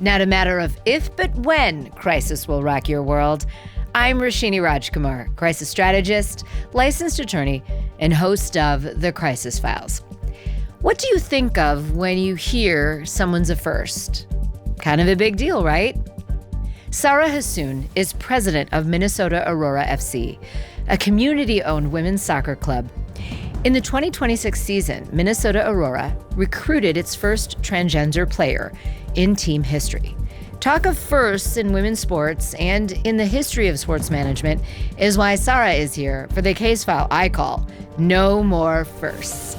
Not a matter of if, but when crisis will rock your world. I'm Roshini Rajkumar, crisis strategist, licensed attorney, and host of The Crisis Files. What do you think of when you hear someone's a first? Kind of a big deal, right? Saara Hassoun is president of Minnesota Aurora FC, a community-owned women's soccer club. In the 2026 season, Minnesota Aurora recruited its first transgender player in team history. Talk of firsts in women's sports and in the history of sports management is why Saara is here for the case file I call No More Firsts.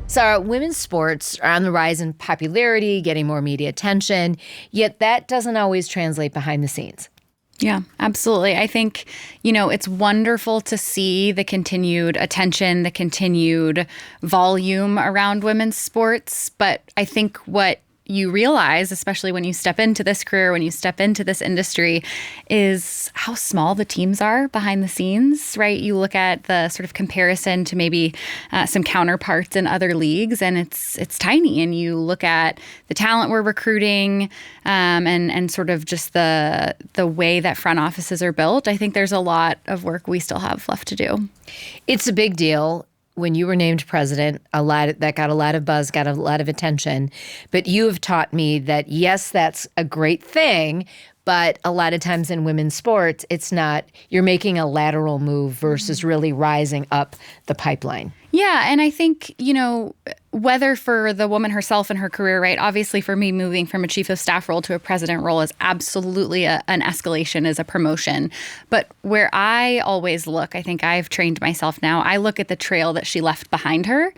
Saara, women's sports are on the rise in popularity, getting more media attention, yet that doesn't always translate behind the scenes. Yeah, absolutely. I think, it's wonderful to see the continued attention, the continued volume around women's sports. But I think what you realize, especially when you step into this career, when you step into this industry, is how small the teams are behind the scenes, right? You look at the sort of comparison to maybe some counterparts in other leagues, and it's tiny. And you look at the talent we're recruiting, and sort of just the way that front offices are built. I think there's a lot of work we still have left to do. It's a big deal. When you were named president, that got a lot of buzz, got a lot of attention. But you have taught me that, yes, that's a great thing, but a lot of times in women's sports, it's not. You're making a lateral move versus really rising up the pipeline. Yeah, and I think, whether for the woman herself and her career, right? Obviously, for me, moving from a chief of staff role to a president role is absolutely an escalation, is a promotion. But where I always look, I think I've trained myself now, I look at the trail that she left behind her.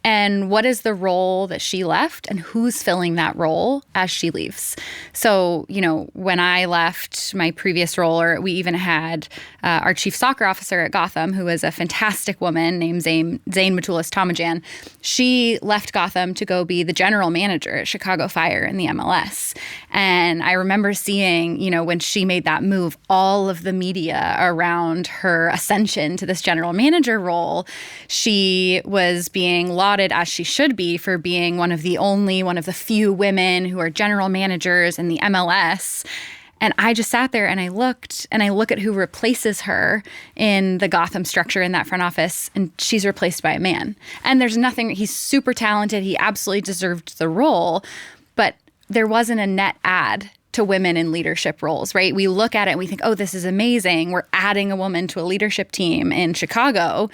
And what is the role that she left and who's filling that role as she leaves? So, when I left my previous role, or we even had our chief soccer officer at Gotham, who is a fantastic woman named Zane Matulis-Tomajan. She left Gotham to go be the general manager at Chicago Fire in the MLS. And I remember seeing, when she made that move, all of the media around her ascension to this general manager role. She was being lauded, as she should be, for being one of the few women who are general managers in the MLS. And I just sat there and I look at who replaces her in the Gotham structure in that front office, and she's replaced by a man. And there's nothing, he's super talented. He absolutely deserved the role, but there wasn't a net add to women in leadership roles, right? We look at it and we think, oh, this is amazing. We're adding a woman to a leadership team in Chicago.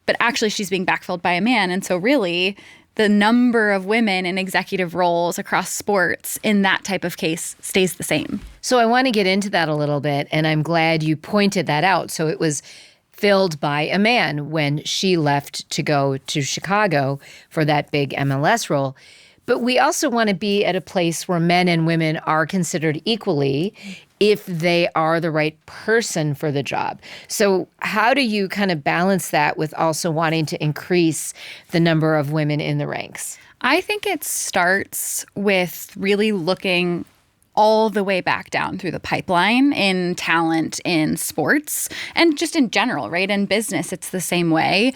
But actually, she's being backfilled by a man. And so really, the number of women in executive roles across sports in that type of case stays the same. So I want to get into that a little bit, and I'm glad you pointed that out. So it was filled by a man when she left to go to Chicago for that big MLS role. But we also want to be at a place where men and women are considered equally if they are the right person for the job. So how do you kind of balance that with also wanting to increase the number of women in the ranks? I think it starts with really looking all the way back down through the pipeline in talent in sports and just in general, right? In business, it's the same way.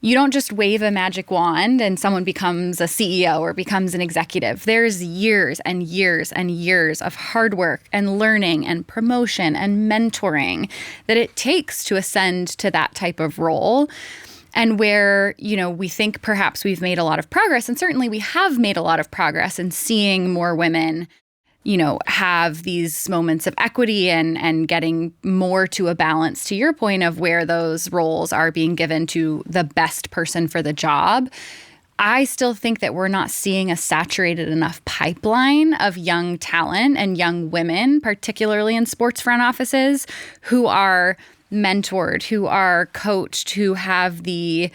You don't just wave a magic wand and someone becomes a CEO or becomes an executive. There's years and years and years of hard work and learning and promotion and mentoring that it takes to ascend to that type of role. And where, we think perhaps we've made a lot of progress, and certainly we have made a lot of progress in seeing more women have these moments of equity and getting more to a balance, to your point of where those roles are being given to the best person for the job. I still think that we're not seeing a saturated enough pipeline of young talent and young women, particularly in sports front offices, who are mentored, who are coached, who have the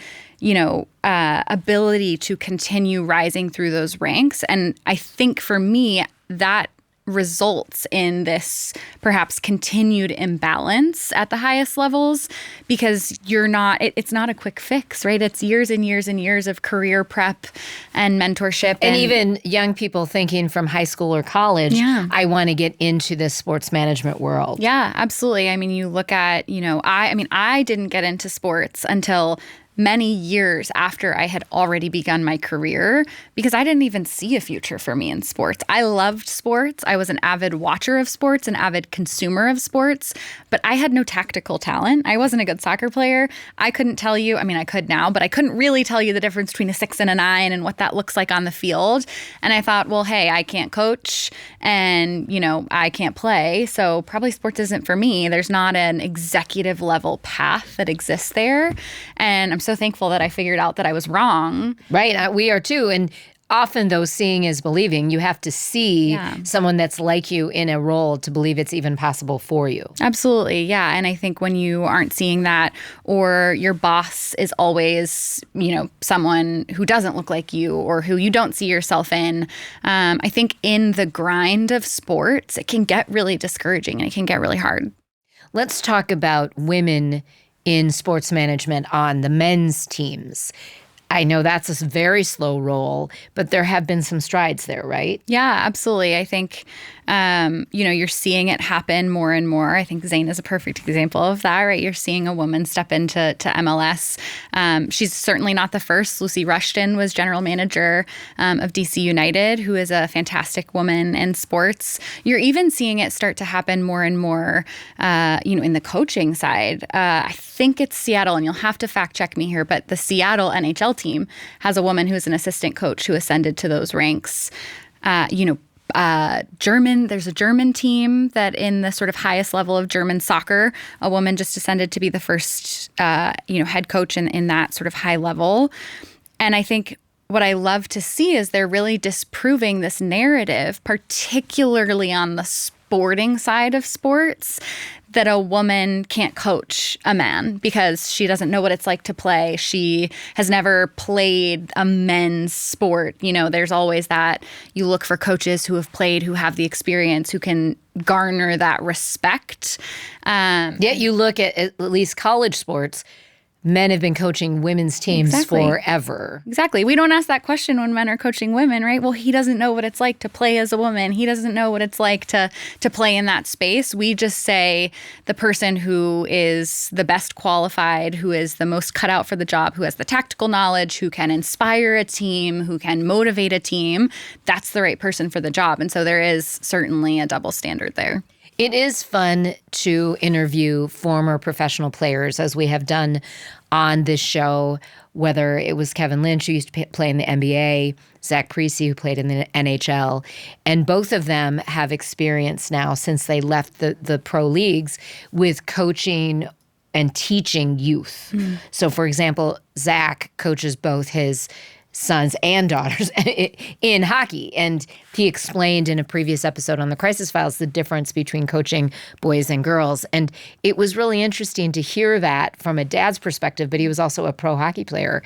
ability to continue rising through those ranks. And I think for me, that results in this perhaps continued imbalance at the highest levels, because it's not a quick fix, right? It's years and years and years of career prep and mentorship. And even young people thinking from high school or college, I want to get into this sports management world. Yeah, absolutely. I mean, you look at, I didn't get into sports until many years after I had already begun my career because I didn't even see a future for me in sports. I loved sports. I was an avid watcher of sports, an avid consumer of sports, but I had no tactical talent. I wasn't a good soccer player. I couldn't tell you, I mean, I could now, but I couldn't really tell you the difference between a 6 and a 9 and what that looks like on the field. And I thought, well, hey, I can't coach and, I can't play. So probably sports isn't for me. There's not an executive level path that exists there. And I'm so thankful that I figured out that I was wrong. Right. We are too. And often, though, seeing is believing. You have to see someone that's like you in a role to believe it's even possible for you. Absolutely. Yeah. And I think when you aren't seeing that, or your boss is always, someone who doesn't look like you or who you don't see yourself in, I think in the grind of sports, it can get really discouraging and it can get really hard. Let's talk about women in sports management on the men's teams. I know that's a very slow roll, but there have been some strides there, right? Yeah, absolutely. I think, you're seeing it happen more and more. I think Zane is a perfect example of that, right? You're seeing a woman step into MLS. She's certainly not the first. Lucy Rushton was general manager of DC United, who is a fantastic woman in sports. You're even seeing it start to happen more and more, in the coaching side. I think it's Seattle, and you'll have to fact check me here, but the Seattle NHL team has a woman who's an assistant coach who ascended to those ranks. There's a German team that in the sort of highest level of German soccer, a woman just ascended to be the first, head coach in that sort of high level. And I think what I love to see is they're really disproving this narrative, particularly on the sporting side of sports, that a woman can't coach a man because she doesn't know what it's like to play. She has never played a men's sport. There's always that you look for coaches who have played, who have the experience, who can garner that respect. Yet you look at least college sports. Men have been coaching women's teams forever. Exactly. We don't ask that question when men are coaching women, right? Well, he doesn't know what it's like to play as a woman. He doesn't know what it's like to play in that space. We just say the person who is the best qualified, who is the most cut out for the job, who has the tactical knowledge, who can inspire a team, who can motivate a team, that's the right person for the job. And so there is certainly a double standard there. It is fun to interview former professional players, as we have done on this show, whether it was Kevin Lynch, who used to play in the NBA, Zach Parise, who played in the NHL. And both of them have experience now, since they left the pro leagues, with coaching and teaching youth. So, for example, Zach coaches both his sons and daughters in hockey. And he explained in a previous episode on the Crisis Files the difference between coaching boys and girls. And it was really interesting to hear that from a dad's perspective, but he was also a pro hockey player.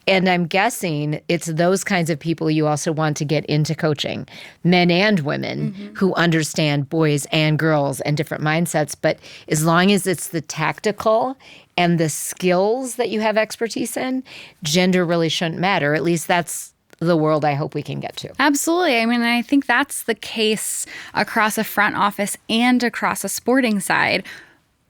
And I'm guessing it's those kinds of people you also want to get into coaching, men and women who understand boys and girls and different mindsets. But as long as it's the tactical and the skills that you have expertise in, gender really shouldn't matter. At least that's the world I hope we can get to. Absolutely. I mean, I think that's the case across a front office and across a sporting side.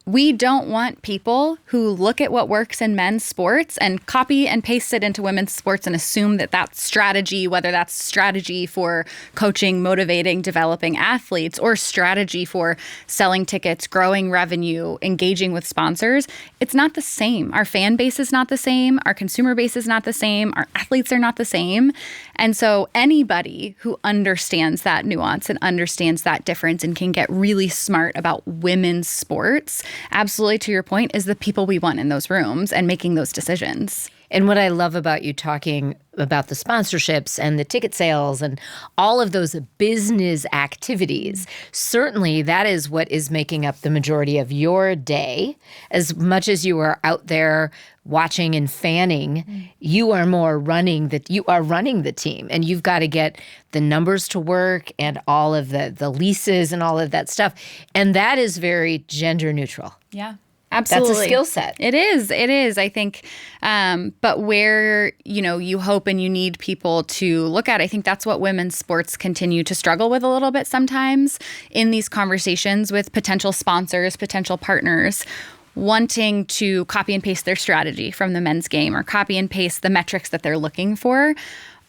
We don't want people who look at what works in men's sports and copy and paste it into women's sports and assume that that's strategy, whether that's strategy for coaching, motivating, developing athletes, or strategy for selling tickets, growing revenue, engaging with sponsors. It's not the same. Our fan base is not the same. Our consumer base is not the same. Our athletes are not the same. And so anybody who understands that nuance and understands that difference and can get really smart about women's sports, absolutely, to your point, is the people we want in those rooms and making those decisions. And what I love about you talking about the sponsorships and the ticket sales and all of those business activities, certainly that is what is making up the majority of your day. As much as you are out there watching and fanning, you are running the team, and you've got to get the numbers to work and all of the leases and all of that stuff. And that is very gender neutral. Yeah. Absolutely. That's a skill set. It is, I think. But where, you hope and you need people to look at, I think that's what women's sports continue to struggle with a little bit sometimes in these conversations with potential sponsors, potential partners. wanting to copy and paste their strategy from the men's game or copy and paste the metrics that they're looking for.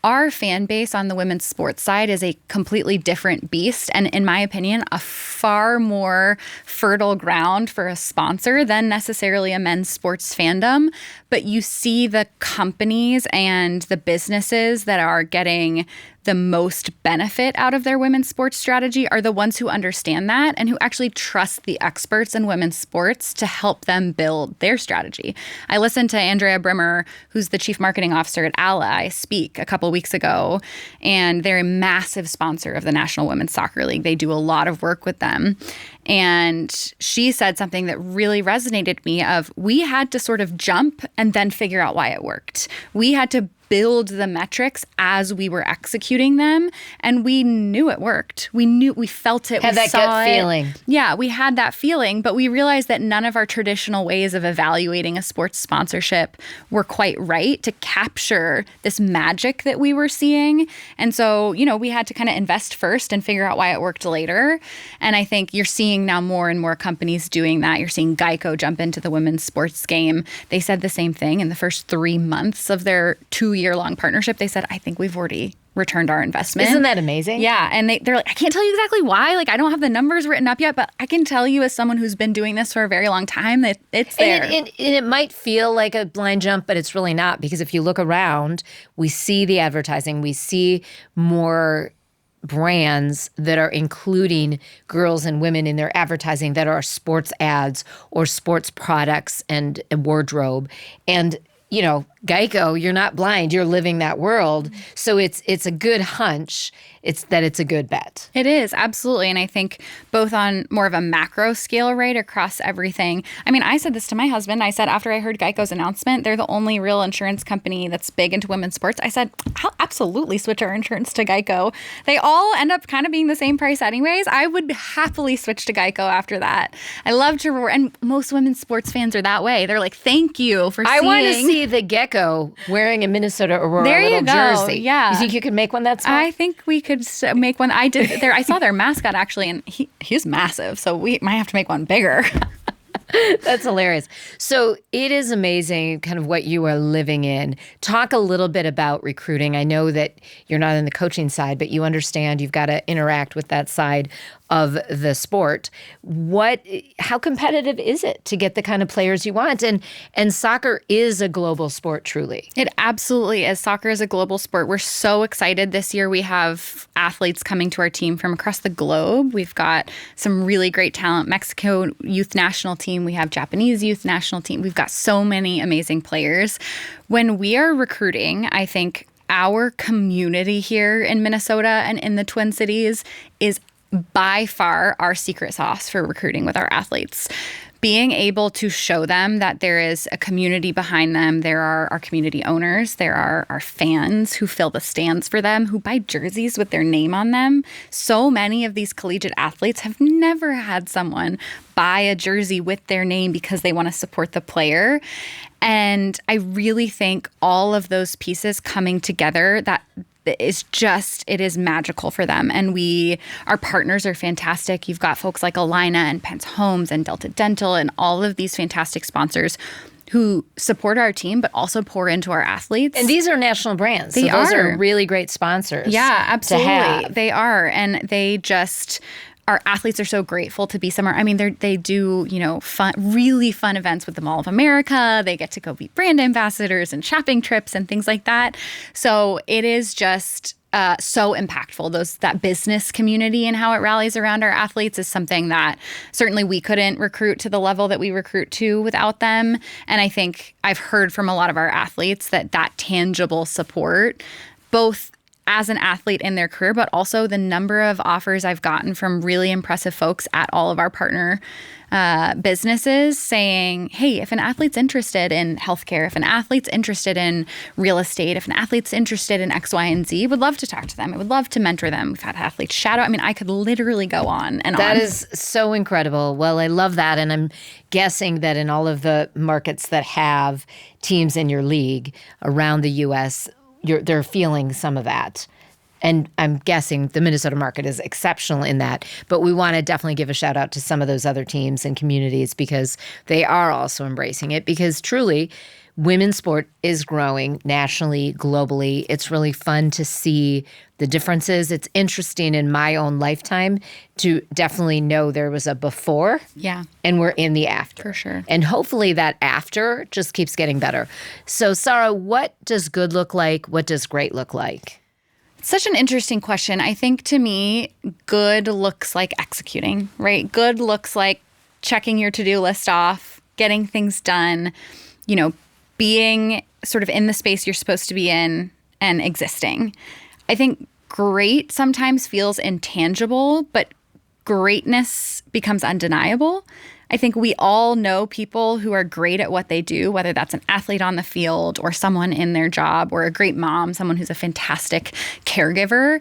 Our fan base on the women's sports side is a completely different beast, and in my opinion, a far more fertile ground for a sponsor than necessarily a men's sports fandom. But you see the companies and the businesses that are getting the most benefit out of their women's sports strategy are the ones who understand that and who actually trust the experts in women's sports to help them build their strategy. I listened to Andrea Brimmer, who's the chief marketing officer at Ally, speak a couple weeks ago, and they're a massive sponsor of the National Women's Soccer League. They do a lot of work with them. And she said something that really resonated with me of we had to sort of jump and then figure out why it worked. We had to build the metrics as we were executing them, and we knew it worked. We felt it. Had we that saw gut it. feeling. Yeah, we had that feeling, but we realized that none of our traditional ways of evaluating a sports sponsorship were quite right to capture this magic that we were seeing. And so, we had to kind of invest first and figure out why it worked later. And I think you're seeing now more and more companies doing that. You're seeing Geico jump into the women's sports game. They said the same thing in the first 3 months of their 2-year-long partnership. They said, I think we've already returned our investment. Isn't that amazing? Yeah. And they're like, I can't tell you exactly why. Like, I don't have the numbers written up yet, but I can tell you as someone who's been doing this for a very long time that it's there. And it might feel like a blind jump, but it's really not, because if you look around, we see the advertising, we see more brands that are including girls and women in their advertising that are sports ads or sports products and wardrobe. And Geico, you're not blind, you're living that world. So it's a good hunch. It's a good bet. It is, absolutely. And I think both on more of a macro scale, right, across everything. I mean, I said this to my husband. I said, after I heard Geico's announcement, they're the only real insurance company that's big into women's sports. I said, I'll absolutely switch our insurance to Geico. They all end up kind of being the same price anyways. I would happily switch to Geico after that. I love to reward, and most women's sports fans are that way. They're like, thank you for I want to see the gecko wearing a Minnesota Aurora there little you go. jersey. Yeah. You think you could make one that small? I think we could make one. I did. I saw their mascot actually, and he's massive. So we might have to make one bigger. That's hilarious. So it is amazing kind of what you are living in. Talk a little bit about recruiting. I know that you're not in the coaching side, but you understand you've got to interact with that side of the sport. How competitive is it to get the kind of players you want? And soccer is a global sport, truly. It absolutely is. Soccer is a global sport. We're so excited this year. We have athletes coming to our team from across the globe. We've got some really great talent. Mexico youth national team. We have Japanese youth national team. We've got so many amazing players. When we are recruiting, I think our community here in Minnesota and in the Twin Cities is by far our secret sauce for recruiting with our athletes. Being able to show them that there is a community behind them. There are our community owners. There are our fans who fill the stands for them, who buy jerseys with their name on them. So many of these collegiate athletes have never had someone buy a jersey with their name because they want to support the player. And I really think all of those pieces coming together, that it is magical for them. And our partners are fantastic. You've got folks like Alina and Pence Homes and Delta Dental and all of these fantastic sponsors who support our team, but also pour into our athletes. And these are national brands. Those are really great sponsors. Yeah, absolutely. To have. They are. And they just... Our athletes are so grateful to be somewhere. I mean, they do, really fun events with the Mall of America. They get to go be brand ambassadors and shopping trips and things like that. So it is just so impactful. That business community and how it rallies around our athletes is something that certainly we couldn't recruit to the level that we recruit to without them. And I think I've heard from a lot of our athletes that tangible support, both as an athlete in their career, but also the number of offers I've gotten from really impressive folks at all of our partner businesses saying, hey, if an athlete's interested in healthcare, if an athlete's interested in real estate, if an athlete's interested in X, Y, and Z, would love to talk to them. I would love to mentor them. We've had athletes shadow. I mean, I could literally go on and on. That is so incredible. Well, I love that. And I'm guessing that in all of the markets that have teams in your league around the U.S., they're feeling some of that. And I'm guessing the Minnesota market is exceptional in that. But we want to definitely give a shout out to some of those other teams and communities because they are also embracing it. Because truly, women's sport is growing nationally, globally. It's really fun to see the differences. It's interesting in my own lifetime to definitely know there was a before and we're in the after. For sure. And hopefully that after just keeps getting better. So, Saara, what does good look like? What does great look like? Such an interesting question. I think to me, good looks like executing, right? Good looks like checking your to-do list off, getting things done, being sort of in the space you're supposed to be in and existing. I think great sometimes feels intangible, but greatness becomes undeniable. I think we all know people who are great at what they do, whether that's an athlete on the field or someone in their job or a great mom, someone who's a fantastic caregiver.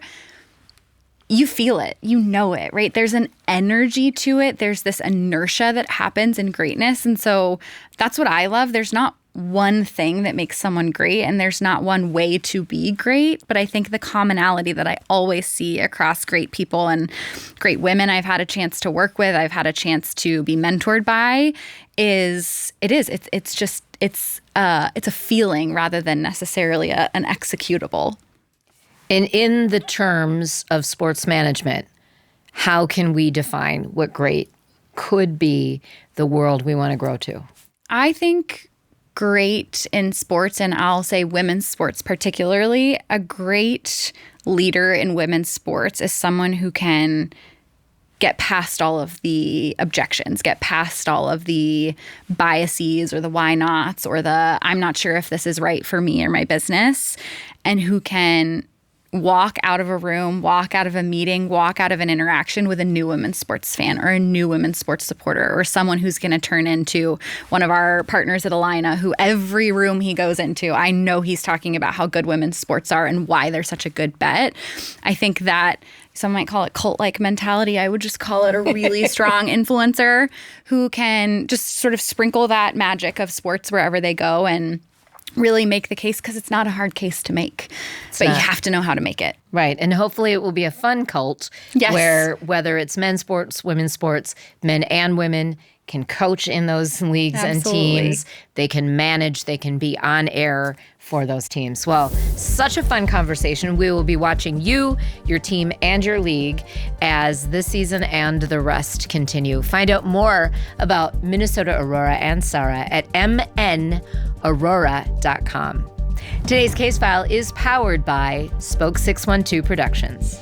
You feel it, you know it, right? There's an energy to it. There's this inertia that happens in greatness. And so that's what I love. There's not one thing that makes someone great, and there's not one way to be great. But I think the commonality that I always see across great people and great women I've had a chance to work with, I've had a chance to be mentored by, it's a feeling rather than necessarily an executable. And in the terms of sports management, how can we define what great could be the world we want to grow to? I think great in sports, and I'll say women's sports particularly, a great leader in women's sports is someone who can get past all of the objections, get past all of the biases or the why nots or the I'm not sure if this is right for me or my business, and who can walk out of a room, walk out of a meeting, walk out of an interaction with a new women's sports fan or a new women's sports supporter or someone who's going to turn into one of our partners at Alina, who every room he goes into, I know he's talking about how good women's sports are and why they're such a good bet. I think that some might call it cult-like mentality. I would just call it a really strong influencer who can just sort of sprinkle that magic of sports wherever they go and really make the case, because it's not a hard case to make, but you have to know how to make it. Right. And hopefully it will be a fun cult where whether it's men's sports, women's sports, men and women can coach in those leagues and teams. They can manage, they can be on air for those teams. Well, such a fun conversation. We will be watching you, your team, and your league as this season and the rest continue. Find out more about Minnesota Aurora and Saara at mnaurora.com. Today's case file is powered by Spoke 612 Productions.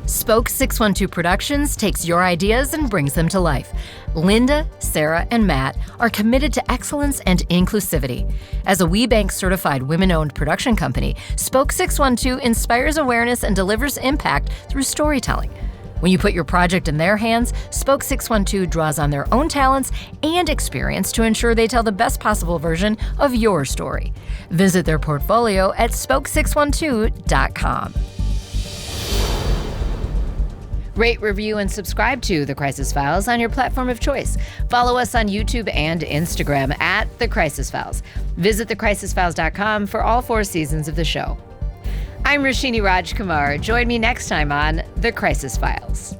Spoke 612 Productions takes your ideas and brings them to life. Linda, Sarah, and Matt are committed to excellence and inclusivity. As a WeBank certified women-owned production company, Spoke 612 inspires awareness and delivers impact through storytelling. When you put your project in their hands, Spoke 612 draws on their own talents and experience to ensure they tell the best possible version of your story. Visit their portfolio at spoke612.com. Rate, review, and subscribe to The Crisis Files on your platform of choice. Follow us on YouTube and Instagram at The Crisis Files. Visit thecrisisfiles.com for all 4 seasons of the show. I'm Roshini Rajkumar. Join me next time on The Crisis Files.